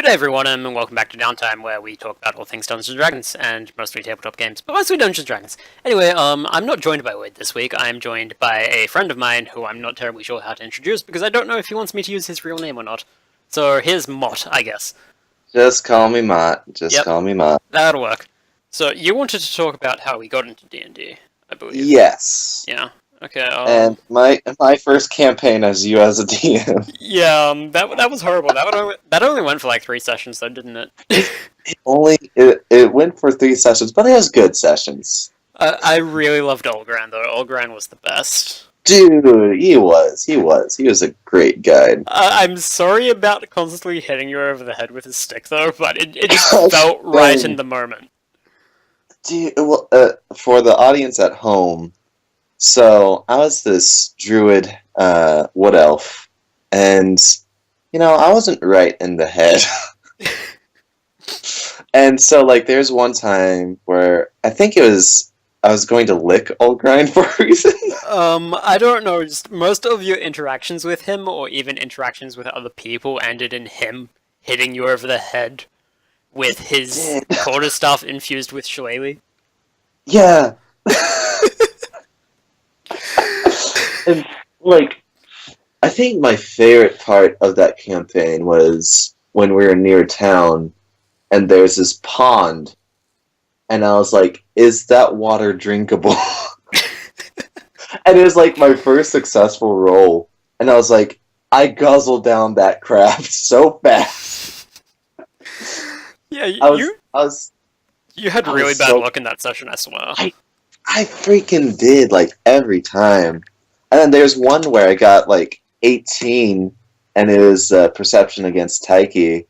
Hey everyone, and welcome back to DownTime, where we talk about all things Dungeons & Dragons, and mostly tabletop games, but mostly Dungeons & Dragons. Anyway, I'm not joined by Wade this week. I'm joined by a friend of mine who I'm not terribly sure how to introduce, because I don't know if he wants me to use his real name or not. So here's Mott, I guess. Just call me Mott. Call me Mott. That'll work. So you wanted to talk about how we got into D&D, I believe. Yes. Yeah. Okay. And my first campaign as you as a DM. Yeah. That was horrible. That only went for like 3 sessions, though, didn't it? It went for 3 sessions, but it was good sessions. I really loved Olgran though. Olgran was the best. Dude, he was a great guide. I'm sorry about constantly hitting you over the head with his stick, though, but it just felt right in the moment. Dude, well, for the audience at home, so I was this druid wood elf, and I wasn't right in the head. And so, like, there's one time where I think I was going to lick Olgrind for a reason. I don't know, just most of your interactions with him, or even interactions with other people, ended in him hitting you over the head with his quarterstaff infused with shillelagh. Yeah. And, like, I think my favorite part of that campaign was when we were near town, and there's this pond, and I was like, is that water drinkable? And it was like my first successful roll, and I was like, I guzzled down that crab so fast. Yeah, you had really bad luck in that session, I swear. I freaking did, like, every time. And then there's one where I got, like, 18, and it was Perception against Taiki,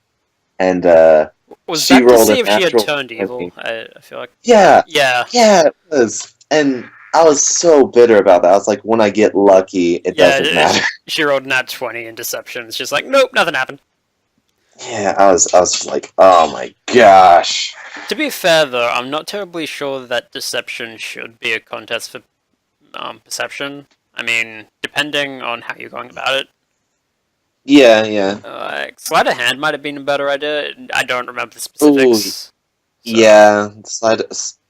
and was she that rolled to see if she had natural turned evil? I feel like... Yeah, Yeah, it was. And I was so bitter about that. I was like, when I get lucky, it doesn't matter. She rolled nat 20 in Deception. It's just like, nope, nothing happened. Yeah, I was like, oh my gosh. To be fair, though, I'm not terribly sure that Deception should be a contest for Perception. I mean, depending on how you're going about it. Yeah. Sleight of Hand might have been a better idea. I don't remember the specifics. Ooh, yeah,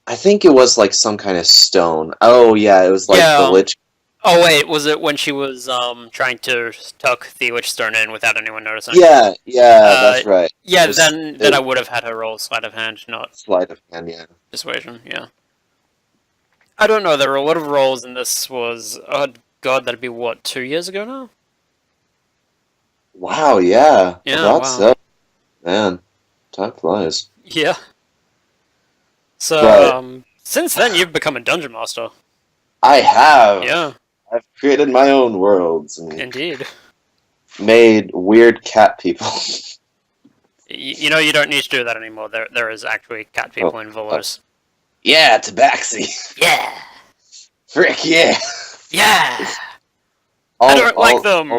I think it was like some kind of stone. Oh yeah, it was like the Lich. Oh wait, was it when she was trying to tuck the Lich Stone in without anyone noticing? Yeah, that's right. Yeah, then I would have had her roll Sleight of Hand, not Sleight of Hand, yeah. Persuasion, yeah. I don't know, there were a lot of rolls, and this was, oh god, that'd be what, 2 years ago now? Wow, yeah. Yeah, wow. So. Man, time flies. Yeah. So, since then, you've become a Dungeon Master. I have. Yeah. I've created my own worlds. And indeed. Made weird cat people. You know, you don't need to do that anymore. There is actually cat people in Volos. Yeah, Tabaxi. Yeah. Frick yeah. Yeah. I don't like them.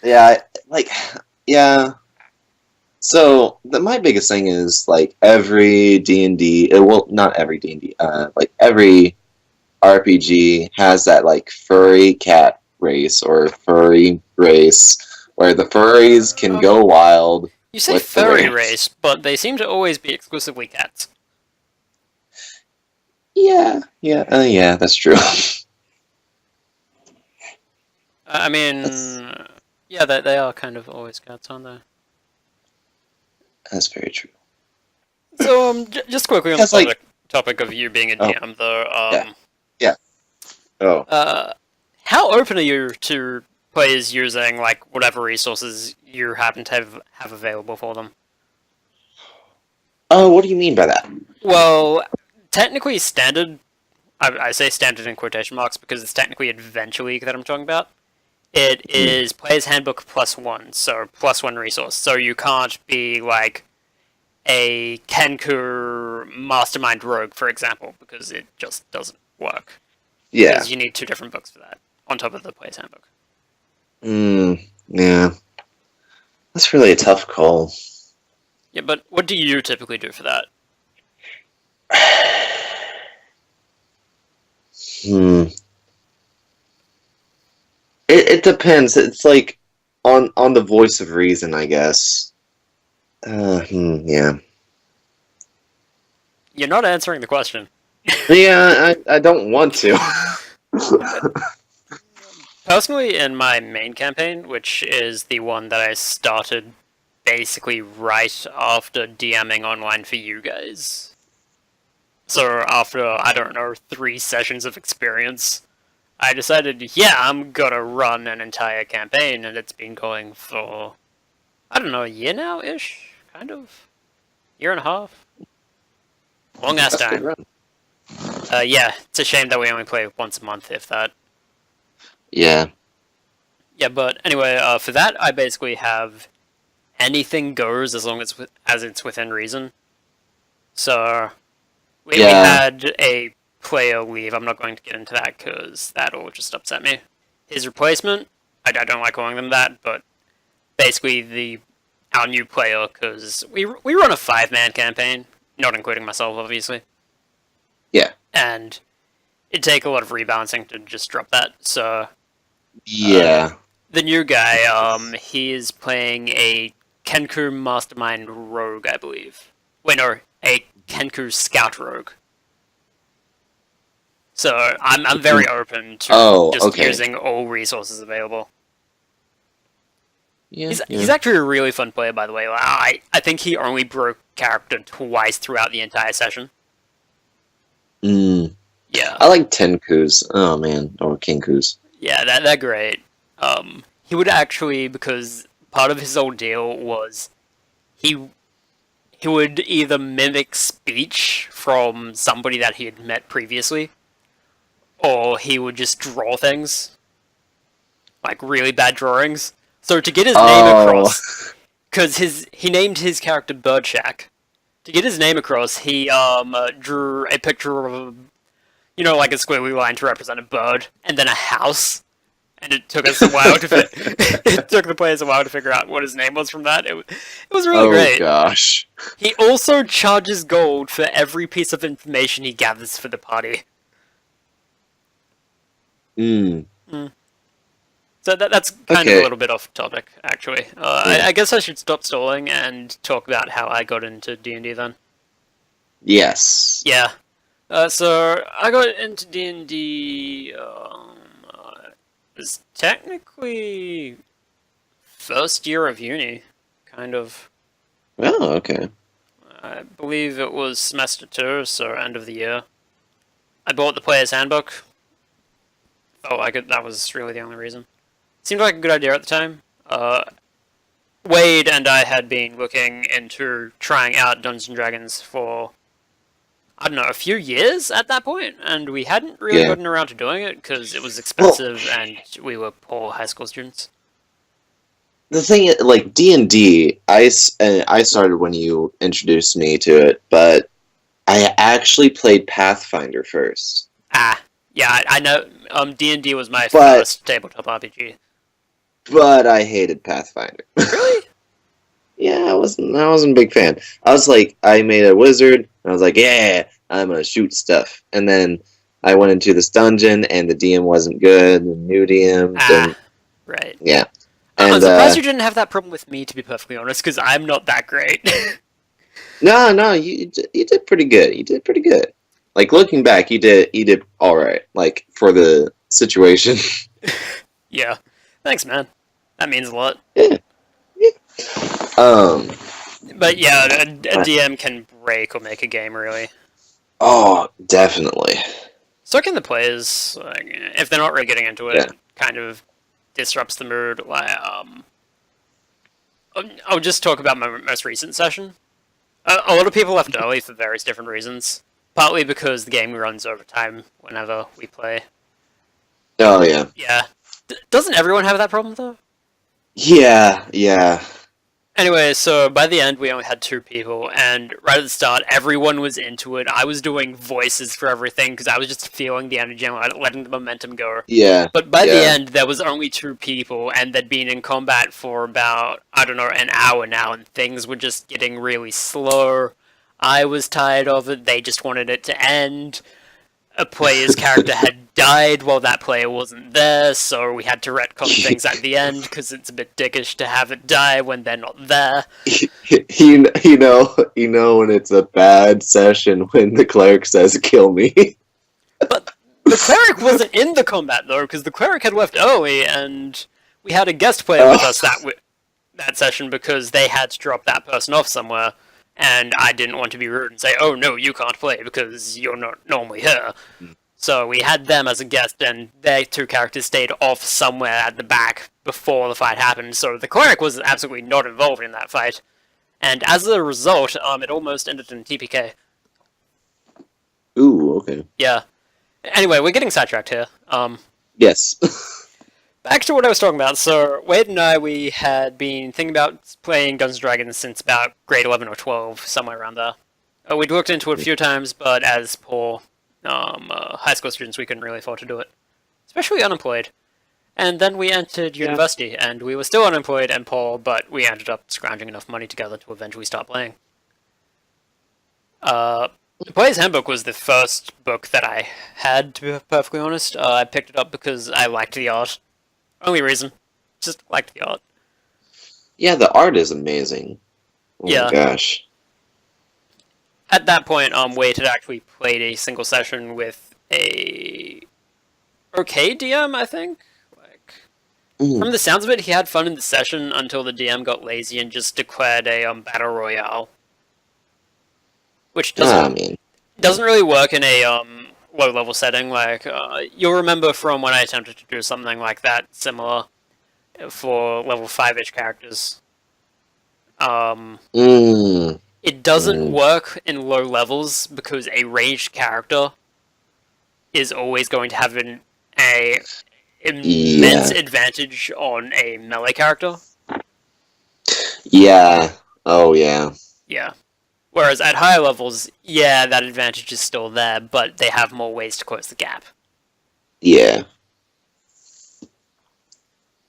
Yeah. So my biggest thing is like every D&D. Well, not every D&D. Like every RPG has that like furry cat race or furry race where the furries can go wild. You say furry race, but they seem to always be exclusively cats. Yeah, that's true. I mean, yeah, they are kind of always cats, aren't they? That's very true. So, just quickly on the topic of you being a DM, though. Yeah. Oh. How open are you to players using like whatever resources you happen to have available for them? Oh, what do you mean by that? Well, technically standard. I say standard in quotation marks because it's technically Adventure League that I'm talking about. It is Player's Handbook +1, so +1 resource. So you can't be like a Kenku Mastermind Rogue, for example, because it just doesn't work. Yeah. Because you need 2 different books for that, on top of the Player's Handbook. Yeah. That's really a tough call. Yeah, but what do you typically do for that? It depends. It's like on the voice of reason, I guess. Yeah. You're not answering the question. Yeah, I don't want to. Personally, in my main campaign, which is the one that I started basically right after DMing online for you guys. So after, I don't know, 3 sessions of experience, I decided, yeah, I'm gonna run an entire campaign, and it's been going for, I don't know, a year now-ish? Kind of? Year and a half? Long ass That's a good time. run. Yeah, it's a shame that we only play once a month, if that. Yeah. Yeah, but anyway, for that, I basically have anything goes as long as it's within reason. So we Yeah. had a player leave. I'm not going to get into that because that'll just upset me. His replacement, I don't like calling them that, but basically our new player, because we run a 5-man campaign, not including myself, obviously. Yeah. And it'd take a lot of rebalancing to just drop that. So Yeah. the new guy, he is playing a Kenku Mastermind Rogue, I believe. Wait, no, a Kenku Scout Rogue. So I'm very open to just okay. using all resources available. Yeah. He's actually a really fun player, by the way. I think he only broke character twice throughout the entire session. Yeah. I like Tenkus. Oh man, or Kinkus. Yeah, they're great. He would actually, because part of his whole deal was he would either mimic speech from somebody that he had met previously, or he would just draw things, like really bad drawings. So to get his name across, because he named his character Birdshack. To get his name across, he drew a picture of, like a squiggly line to represent a bird, and then a house. And it took us a while it took the players a while to figure out what his name was from that. It was really great. Oh gosh. He also charges gold for every piece of information he gathers for the party. So that's kind of a little bit off topic, actually. I guess I should stop stalling and talk about how I got into D&D then. Yes. Yeah. So I got into D&D. It was technically first year of uni, kind of. Oh, okay. I believe it was semester 2, so end of the year. I bought the player's handbook. Felt like that was really the only reason. Seemed like a good idea at the time. Wade and I had been looking into trying out Dungeons & Dragons for, I don't know, a few years at that point, and we hadn't really gotten around to doing it because it was expensive and we were poor high school students. The thing is, like, D&D, I started when you introduced me to it, but I actually played Pathfinder first. Yeah, I know. D&D was my first tabletop RPG. But I hated Pathfinder. Really? Yeah, I wasn't a big fan. I was like, I made a wizard, and I was like, yeah, I'm gonna shoot stuff. And then I went into this dungeon, and the DM wasn't good, the new DM didn't. Right. Yeah. I'm surprised you didn't have that problem with me, to be perfectly honest, because I'm not that great. No, you did pretty good. You did pretty good. Like, looking back, you did alright, like, for the situation. Yeah. Thanks, man. That means a lot. Yeah. But yeah, a DM can break or make a game, really. Oh, definitely. So can the players. Like, if they're not really getting into it, it kind of disrupts the mood. Like, I'll just talk about my most recent session. A lot of people left early for various different reasons. Partly because the game runs over time whenever we play. Oh, yeah. Yeah. Doesn't everyone have that problem, though? Yeah. Anyway, so by the end, we only had 2 people, and right at the start, everyone was into it. I was doing voices for everything, because I was just feeling the energy and letting the momentum go. Yeah. But by the end, there was only 2 people, and they'd been in combat for about, I don't know, an hour now, and things were just getting really slow. I was tired of it, they just wanted it to end. a player's character had died while that player wasn't there, so we had to retcon things at the end because it's a bit dickish to have it die when they're not there. You know when it's a bad session when the cleric says "kill me." But the cleric wasn't in the combat though, because the cleric had left early, and we had a guest player with us that session because they had to drop that person off somewhere. And I didn't want to be rude and say, "Oh no, you can't play because you're not normally here." So we had them as a guest, and their two characters stayed off somewhere at the back before the fight happened. So the cleric was absolutely not involved in that fight, and as a result, it almost ended in TPK. Ooh, okay. Yeah. Anyway, we're getting sidetracked here. Yes. Back to what I was talking about. So, Wade and I, we had been thinking about playing Dungeons & Dragons since about grade 11 or 12, somewhere around there. We'd looked into it a few times, but as poor high school students, we couldn't really afford to do it. Especially unemployed. And then we entered university, and we were still unemployed and poor, but we ended up scrounging enough money together to eventually start playing. The Player's Handbook was the first book that I had, to be perfectly honest. I picked it up because I liked the art. Only reason. Just liked the art. Yeah, the art is amazing. Oh Yeah. my gosh. At that point, Wade had actually played a single session with a okay DM, I think. From the sounds of it, he had fun in the session until the DM got lazy and just declared a battle royale, which doesn't really work in a low level setting. Like you'll remember from when I attempted to do something like that, similar for level 5-ish characters. It doesn't work in low levels because a ranged character is always going to have an immense advantage on a melee character. Yeah. Oh, yeah. Yeah. Whereas at higher levels, yeah, that advantage is still there, but they have more ways to close the gap. Yeah.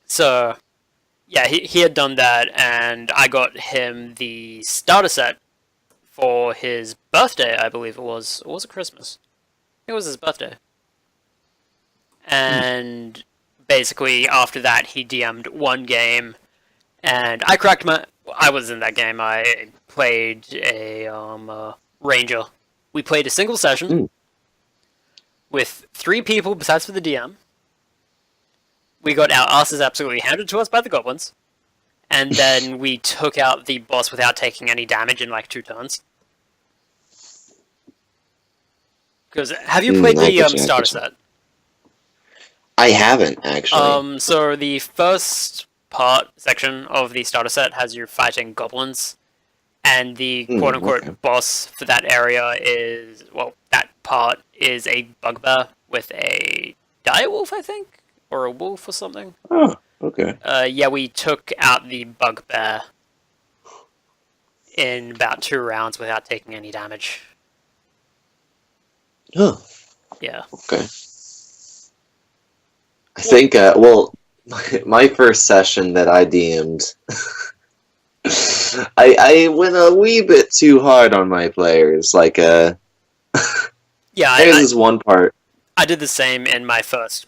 So, yeah, he had done that, and I got him the starter set for his birthday, I believe it was. Or was it Christmas? It was his birthday. And basically, after that, he DM'd one game, and I cracked my... I was in that game. I played a ranger. We played a single session with 3 people besides for the DM. We got our asses absolutely handed to us by the goblins, and then we took out the boss without taking any damage in like 2 turns. Because have you played the starter set? I haven't actually. So the first section of the starter set has you fighting goblins, and the quote-unquote boss for that area is, well, that part is a bugbear with a direwolf, I think? Or a wolf or something. Oh, okay. Yeah, we took out the bugbear in about 2 rounds without taking any damage. Oh. Yeah. Okay. I think, my first session that I DM'd, I went a wee bit too hard on my players. Like, yeah, there's this one part. I did the same in my first.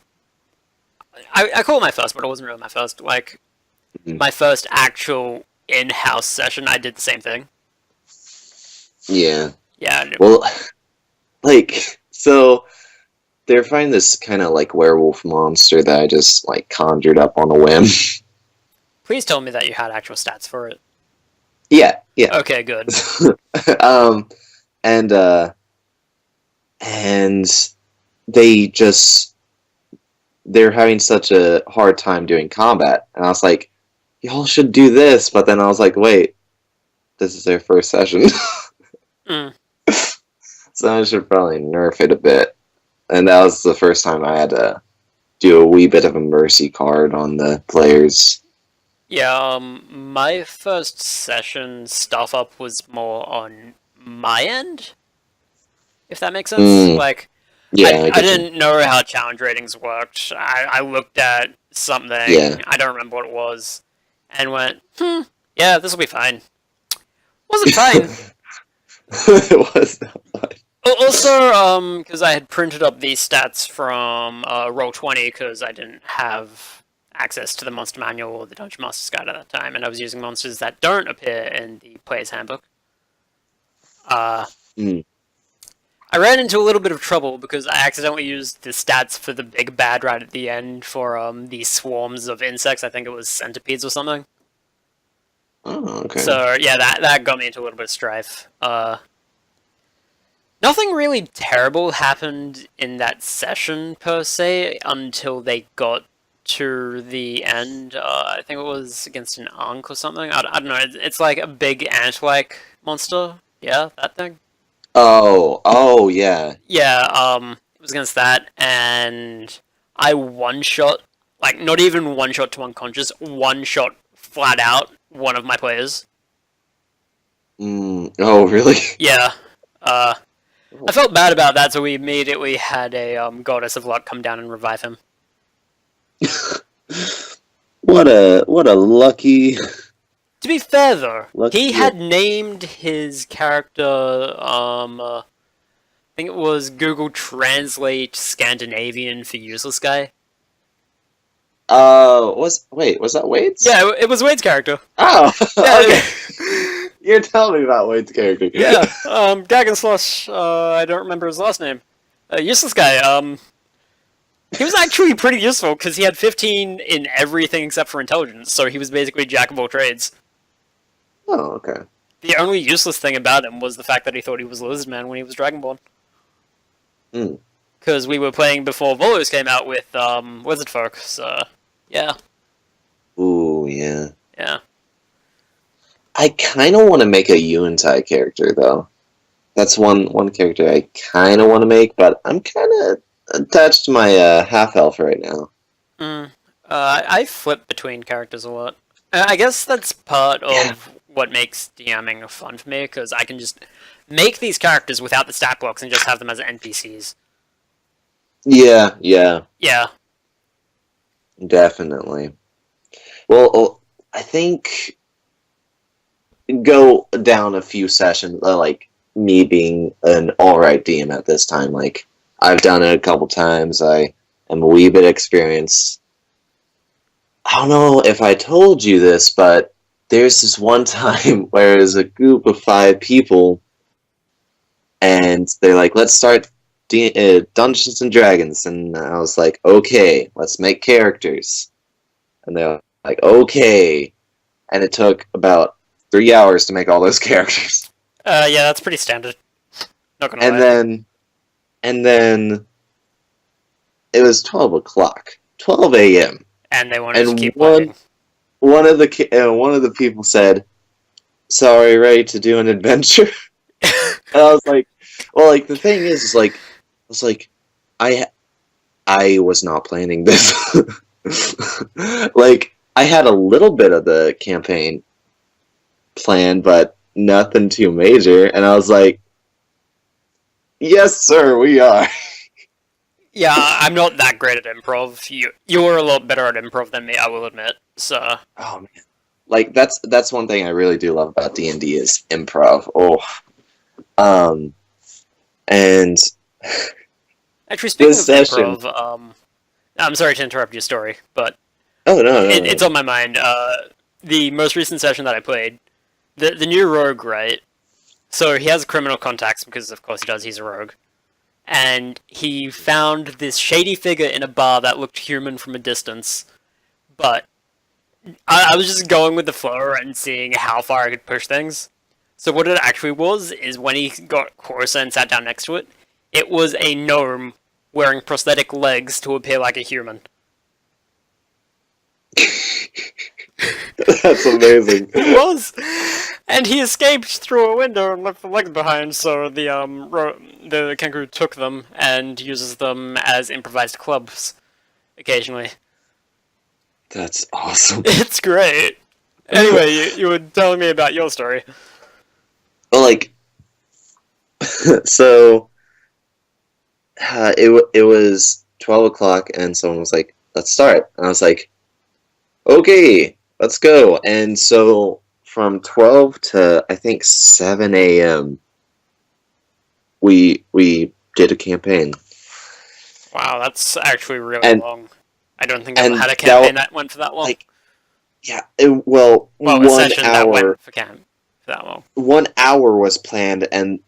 I call it my first, but it wasn't really my first. Like, my first actual in-house session, I did the same thing. Yeah. Yeah. Well, like, so they're fighting this kind of like werewolf monster that I just like conjured up on a whim. Please tell me that you had actual stats for it. Yeah. Okay, good. And they're having such a hard time doing combat, and I was like, y'all should do this, but then I was like, wait, this is their first session. So I should probably nerf it a bit. And that was the first time I had to do a wee bit of a mercy card on the players. Yeah, my first session stuff up was more on my end, if that makes sense. Like, yeah, I didn't know how challenge ratings worked. I looked at something, I don't remember what it was, and went, yeah, this will be fine. Wasn't fine. It was not fine. Also, because I had printed up these stats from Roll20 because I didn't have access to the monster manual or the Dungeon Master's Guide at that time, and I was using monsters that don't appear in the player's handbook. Hmm. I ran into a little bit of trouble because I accidentally used the stats for the big bad right at the end for these swarms of insects. I think it was centipedes or something. Oh, okay. So yeah, that got me into a little bit of strife. Nothing really terrible happened in that session per se until they got to the end. I think it was against an Ankh or something. I don't know. It's like a big ant-like monster. Yeah, that thing. Oh, yeah. Yeah, it was against that, and I one-shot, like, not even one-shot to unconscious, one-shot flat out one of my players. Oh, really? Yeah, I felt bad about that, so we immediately had a Goddess of Luck come down and revive him. What a lucky. To be fair, though, Lucky he you. had named his character, I think it was Google Translate Scandinavian for useless guy. Was that Wade's? Yeah, it was Wade's character. Oh, Yeah, okay. You're telling me about Wade's character. Yeah, Dragon Slosh, I don't remember his last name. Useless guy, he was actually pretty useful because he had 15 in everything except for intelligence, so he was basically jack of all trades. Oh, okay. The only useless thing about him was the fact that he thought he was Lizardman when he was Dragonborn. Hmm. Because we were playing before Volos came out with Wizard Folk, so yeah. Ooh, yeah. Yeah. I kind of want to make a Yuantai character, though. That's one character I kind of want to make, but I'm kind of attached to my half-elf right now. I flip between characters a lot. I guess that's part of what makes DMing fun for me, because I can just make these characters without the stat blocks and just have them as NPCs. Yeah, Yeah. definitely. Well, I think go down a few sessions, like me being an alright DM at this time. Like, I've done it a couple times. I am a wee bit experienced. I don't know if I told you this, but there's this one time where there's a group of 5 people, and they're like, let's start Dungeons and Dragons. And I was like, okay, let's make characters. And they're like, okay. And it took about 3 hours to make all those characters. Yeah, that's pretty standard. Not gonna lie. And then it was 12 o'clock. 12 a.m. And they wanted to And keep playing. one of the people said, "So are you ready to do an adventure?" And I was like, "Well, like the thing is like, I was like, I was not planning this. Like, I had a little bit of the campaign planned, but nothing too major." And I was like, "Yes, sir, we are." Yeah, I'm not that great at improv. You were a lot better at improv than me, I will admit. So Oh man, like that's one thing I really do love about D&D is improv. Oh, and actually, speaking of this session. improv, I'm sorry to interrupt your story, but Oh no. it's on my mind. The most recent session that I played, the new rogue, right? So he has criminal contacts because, of course, he does. He's a rogue. And he found this shady figure in a bar that looked human from a distance. But I was just going with the flow and seeing how far I could push things. So what it actually was is when he got closer and sat down next to it, it was a gnome wearing prosthetic legs to appear like a human. That's amazing. It was! And he escaped through a window and left the legs behind, so the kangaroo took them and uses them as improvised clubs occasionally. That's awesome. It's great. Anyway, you were telling me about your story. Well, like, so it was 12 o'clock, and someone was like, "Let's start." And I was like, "Okay, let's go." And so from 12 to I think 7 a.m. we did a campaign. Wow, that's actually really And- long. I don't think I've and had a that campaign that went for that long. like, yeah, well, a 1 session that hour, went for that long. 1 hour was planned, and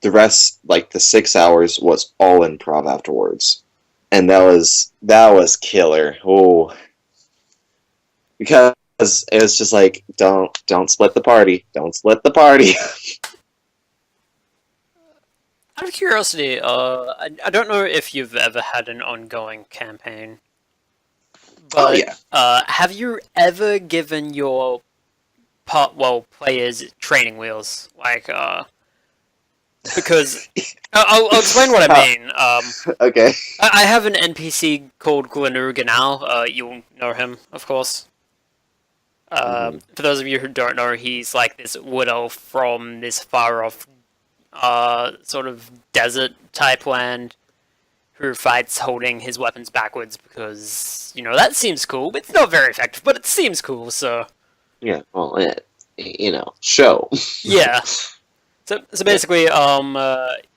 the rest, like the 6 hours, was all improv afterwards, and that was killer. Oh, because it was just like, don't split the party, don't split the party. Out of curiosity, I don't know if you've ever had an ongoing campaign, but yeah. have you ever given your players training wheels? Like, because I'll explain what I mean. Okay. I have an NPC called Glenur Ganal. You'll know him, of course. For those of you who don't know, he's like this wood elf from this far off sort of desert type land who fights holding his weapons backwards because, that seems cool. It's not very effective, but it seems cool, so... Yeah, well, show. Yeah. So basically,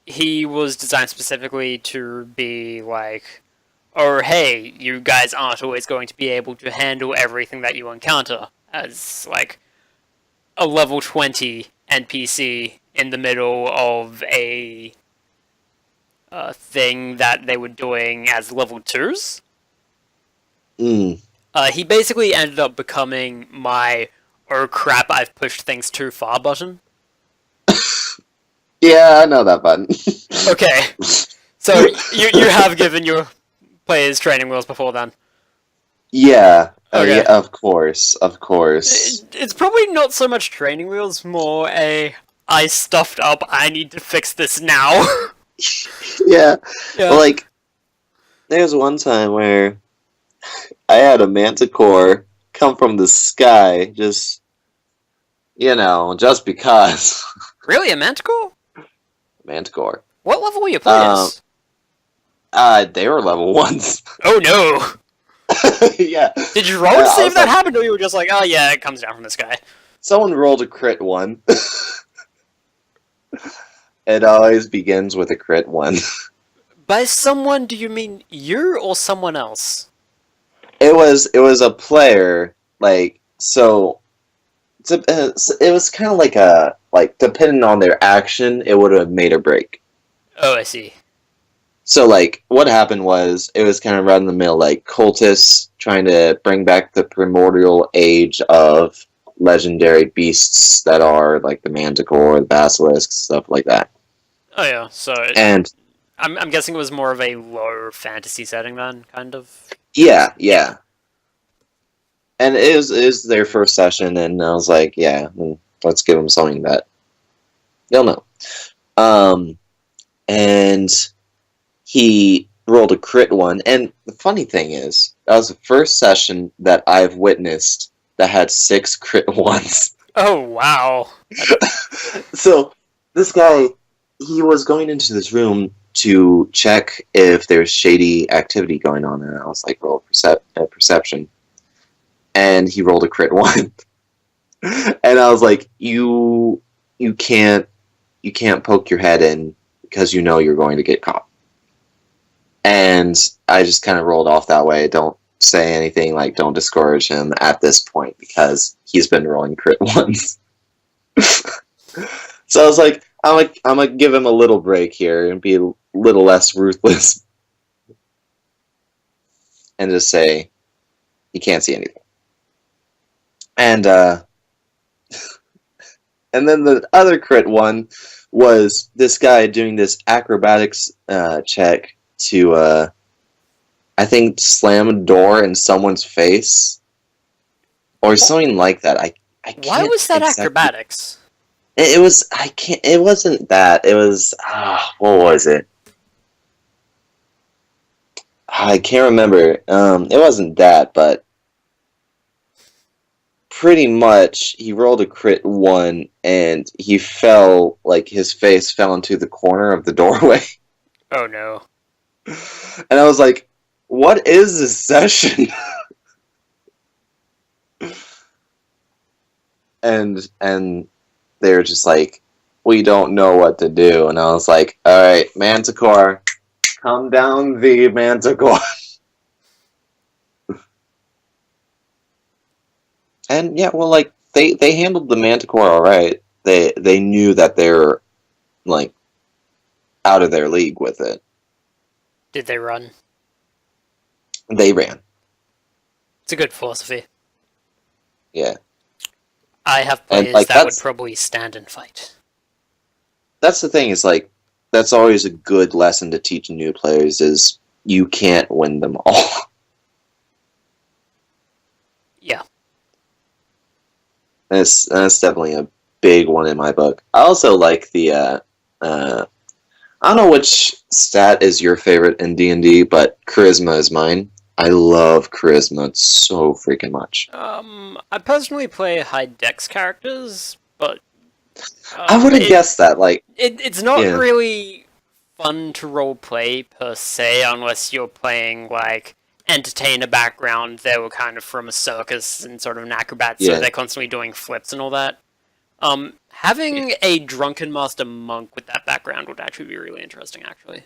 he was designed specifically to be like, oh, hey, you guys aren't always going to be able to handle everything that you encounter as, like, a level 20 NPC in the middle of a thing that they were doing as level 2s. He basically ended up becoming my "oh crap, I've pushed things too far" button. Yeah, I know that button. Okay, so you have given your players training wheels before then? Yeah, Okay. yeah, of course. It's probably not so much training wheels, more I stuffed up, I need to fix this now. Yeah. Yeah. Well, like, there's one time where I had a manticore come from the sky, just because. Really, a manticore? Manticore. What level were your players? They were level 1s. Oh no! Yeah. Did you roll to see if that happened, or you were just like, oh yeah, it comes down from the sky? Someone rolled a crit 1. It always begins with a crit 1. By someone, do you mean you or someone else? It was a player, like, so it was kind of like depending on their action, it would have made or break. Oh, I see. So, like, what happened was, it was kind of right in the middle, like, cultists trying to bring back the primordial age of legendary beasts that are, like, the manticore, the basilisk, stuff like that. Oh yeah, so And I'm guessing it was more of a low fantasy setting then, kind of. yeah. And it was their first session, and I was like, yeah, let's give them something that they'll know. And he rolled a crit 1, and the funny thing is, that was the first session that I've witnessed that had 6 crit 1s. Oh wow. So, this guy, he was going into this room to check if there's shady activity going on, and I was like, roll perception. And he rolled a crit 1. And I was like, you can't poke your head in because you're going to get caught. And I just kind of rolled off that way. Don't say anything, like, don't discourage him at this point because he's been rolling crit 1s. So I was like, I'm gonna give him a little break here and be a little less ruthless. And just say, he can't see anything. And and then the other crit 1 was this guy doing this acrobatics check to, I think, slam a door in someone's face. Or something like that. I can't. Why was that acrobatics? It wasn't that. It was, what was it? I can't remember. It wasn't that, but pretty much he rolled a crit 1 and he fell, like, his face fell into the corner of the doorway. Oh no. And I was like, what is this session? and they were just like, we don't know what to do. And I was like, alright, Manticore, come down the Manticore. And yeah, well, like, they handled the Manticore alright. They knew that they were, like, out of their league with it. Did they run? They ran. It's a good philosophy. Yeah. I have And, players like, that would that's- probably stand and fight. That's the thing, is like, that's always a good lesson to teach new players, is you can't win them all. Yeah. That's definitely a big one in my book. I also like the, I don't know which stat is your favorite in D&D, but Charisma is mine. I love Charisma so freaking much. I personally play high dex characters, but I would have guessed that, like, it's not yeah. really fun to role play per se unless you're playing like entertainer background. They were kind of from a circus and sort of an acrobat, so Yeah. they're constantly doing flips and all that. Having a drunken master monk with that background would actually be really interesting, actually.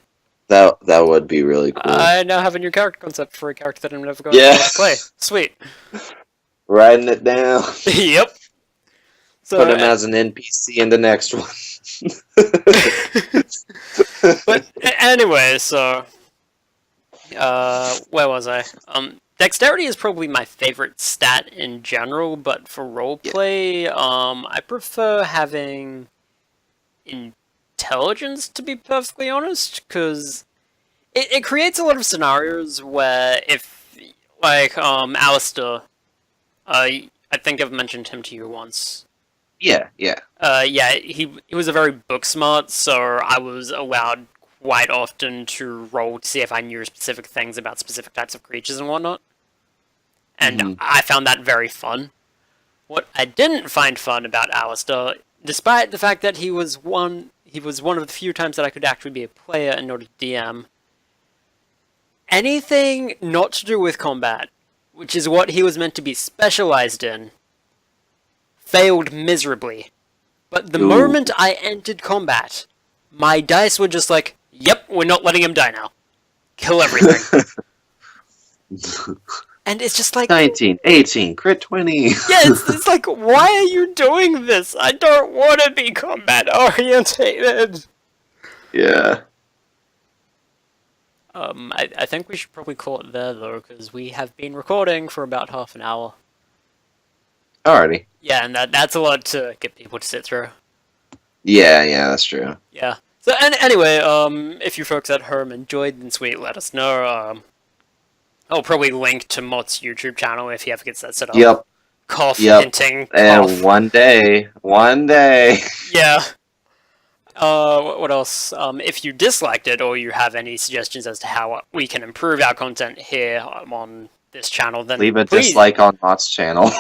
that would be really cool. I now have a new character concept for a character that I'm never going Yeah. to play. Sweet. Writing it down. Yep. So, Put him as an NPC in the next one. but anyway, so where was I? Dexterity is probably my favorite stat in general, but for roleplay, I prefer having intelligence, to be perfectly honest, because it creates a lot of scenarios where if, like, Alistair, I think I've mentioned him to you once. Yeah. Yeah, he was a very book smart, so I was allowed quite often to roll to see if I knew specific things about specific types of creatures and whatnot. And I found that very fun. What I didn't find fun about Alistair, despite the fact that he was one of the few times that I could actually be a player and not a DM, anything not to do with combat, which is what he was meant to be specialized in, failed miserably. But the moment I entered combat, my dice were just like, yep, we're not letting him die now. Kill everything. And it's just like... 19, 18, crit 20. Yeah, it's like, why are you doing this? I don't want to be combat orientated. Yeah. I think we should probably call it there, though, because we have been recording for about half an hour. Alrighty. Yeah, and that's a lot to get people to sit through. Yeah, that's true. Yeah. So anyway, if you folks at home enjoyed, then sweet, let us know. I'll probably link to Mott's YouTube channel if he ever gets that set up. Yep. Cough, Yep. hinting, And cough. one day. Yeah. What else? If you disliked it or you have any suggestions as to how we can improve our content here on this channel, then Leave a please... dislike on Mott's channel.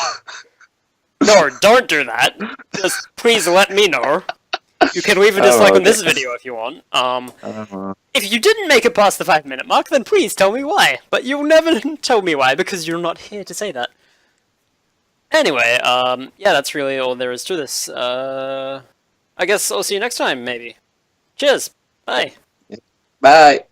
No, don't do that. Just please let me know. You can leave a dislike on this video if you want. If you didn't make it past the 5-minute mark, then please tell me why. But you'll never tell me why, because you're not here to say that. Anyway, yeah, that's really all there is to this. I guess I'll see you next time, maybe. Cheers. Bye. Bye.